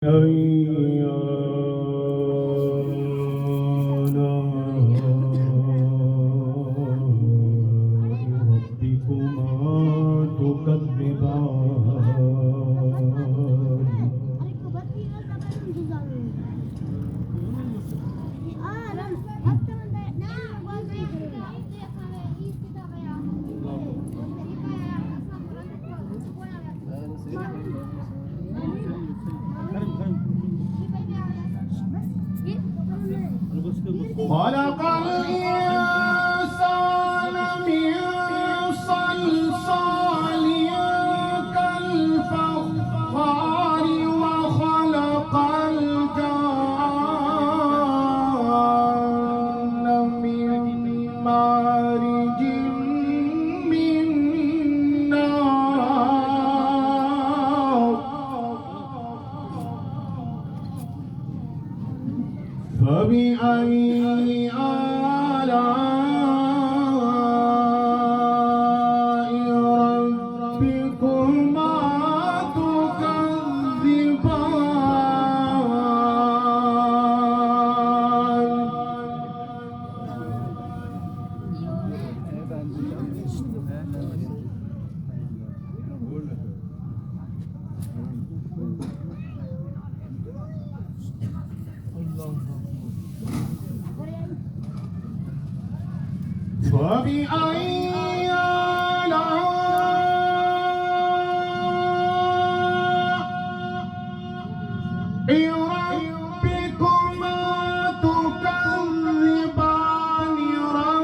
أيانا ربكما تكذبان خلق الإنسان من صلصال كالفخار وخلق الجان من مارج من نار فبأي آلاء ربكما تكذبان فبأي آلاء ربكما تكذبان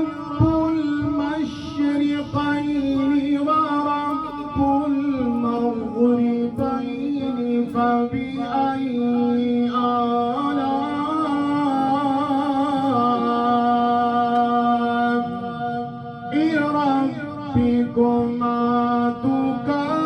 رب المشرقين ورب المغربين فبأي ربكما تكذبان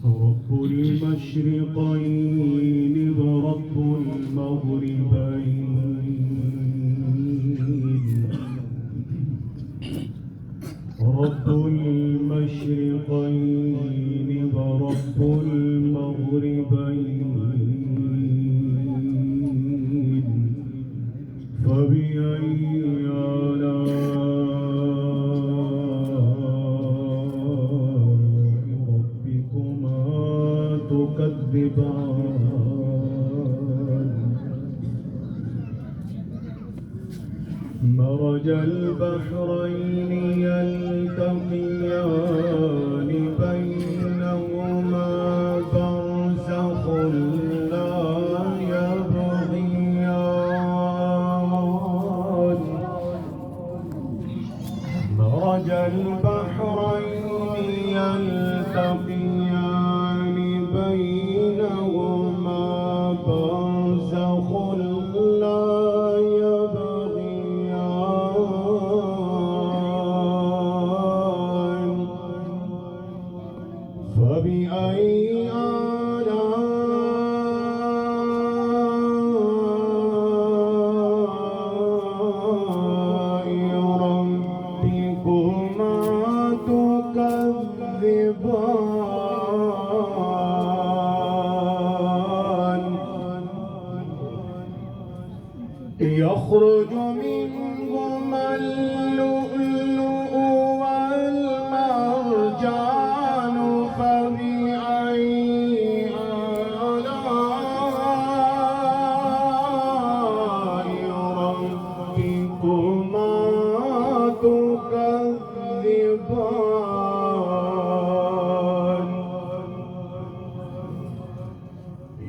رب المشرقين ورب المغربين رب المشرقين ورب المغربين فبأي آلاء ربكما تكذبان مرج البحرين يلتقيان بينهما برزخ لا يبغيان مرج البحرين يلتقيان بينهما برزخ لا فبأي آلاء ربكما تكذبان يخرج منهما اللؤلؤ والمرجان فبأي آلاء ربكما تكذبان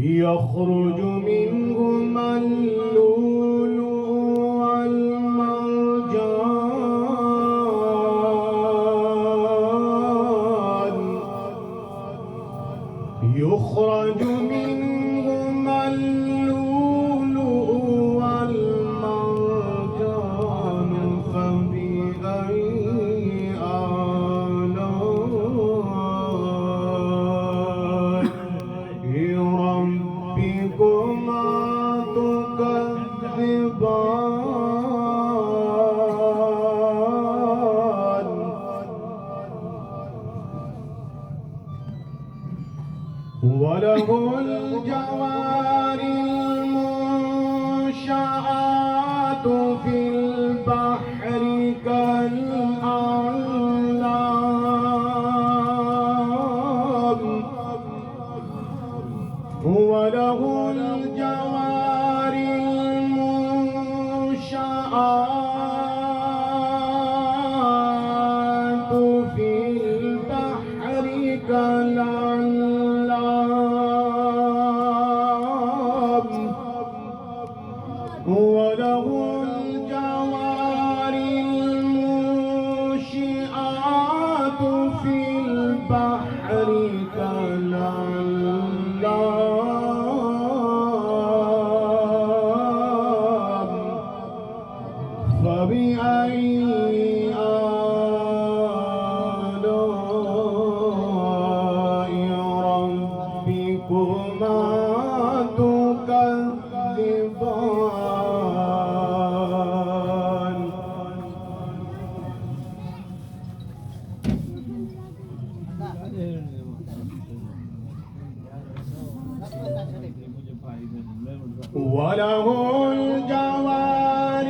يخرج منهما اللؤلؤ والمرجان وله الجوار المنشآت في البحر كالأعلام وله الجوار المنشآت في البحر كالأعلام وله الجوار المنشآت في البحر كالأعلام فبأي آلاء ربكما تكذبان وله الجوار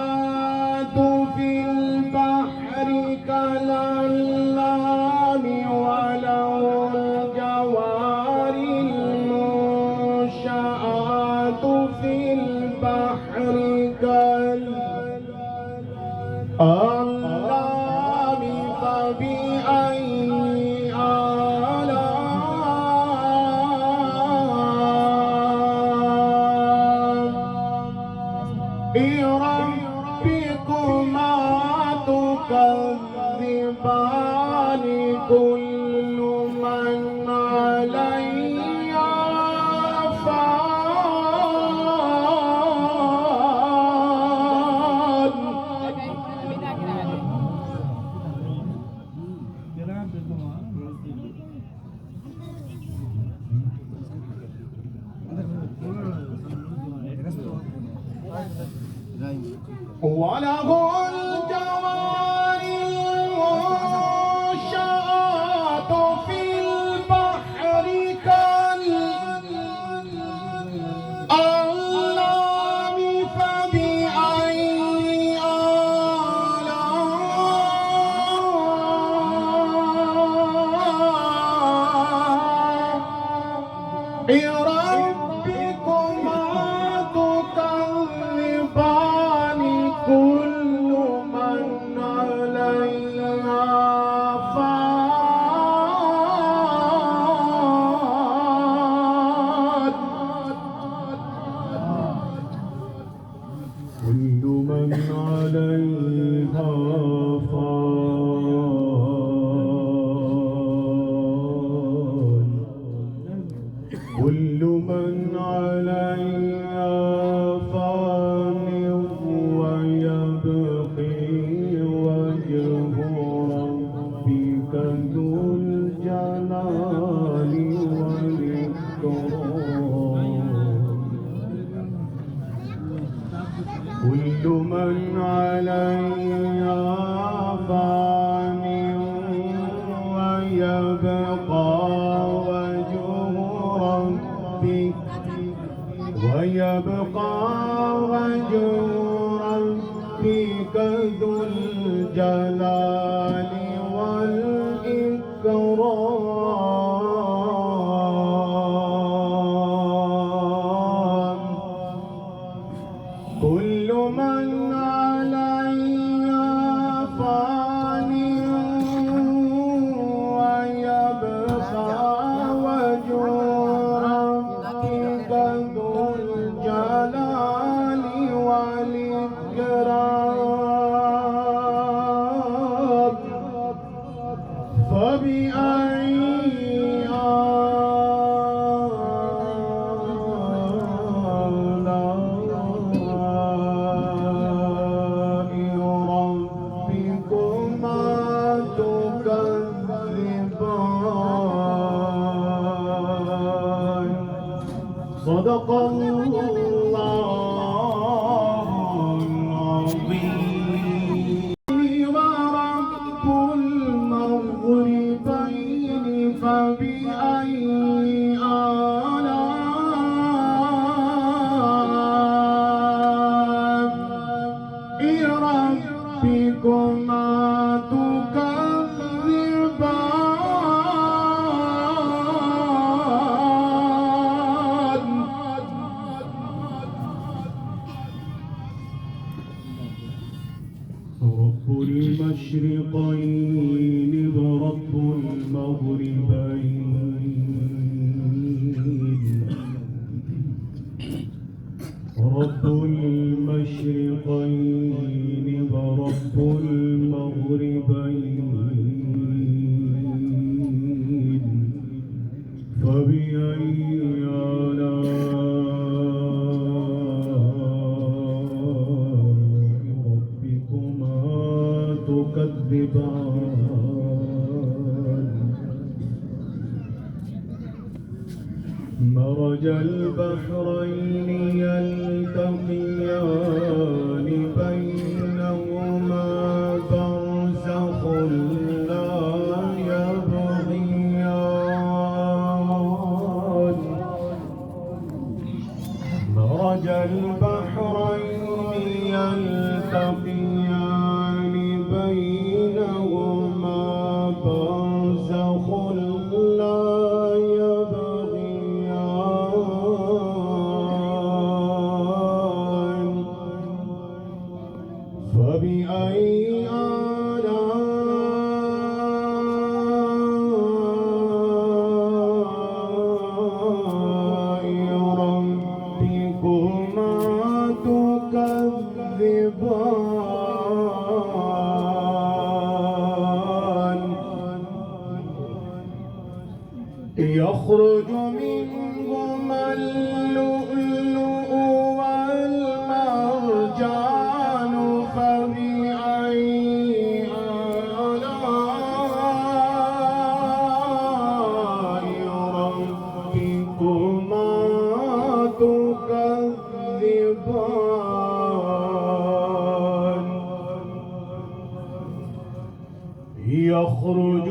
المنشآت في البحر كالأعلام وله الجوار المنشآت في البحر كالأعلام فبأي ربكما تكذبان كل من عليها فان وله الجوار المنشآت في البحر كالأعلام فبأي آلاء ربكما تكذبان كل من عليها فان كل من عليها فان كل من عليها فان ويبقي وجه ربك ذو الجلال والإكرام كل من عليها فان ويبقى وجه ربك ذو الجلال والإكرام كل من عليها فان ويبقى وجه ربك ذو الجلال والإكرام صدق الله العظيم. ورب المغربين فبأي آلاء ربكما تكذبان. رب المشرقين ورب المغربين، رب المشرقين ورب المغربين، فبأي آلاء ربكما تكذبان. مرج البحرين يلتقيان بينهما برزخ لا يبغيان. مرج البحرين يلتقيان بينهما برزخ لا فبأي آلاء ربكما تكذبان. يخرج منهما اللؤلؤ والمرجان، فبأي آلاء ربكما تكذبان. يخرج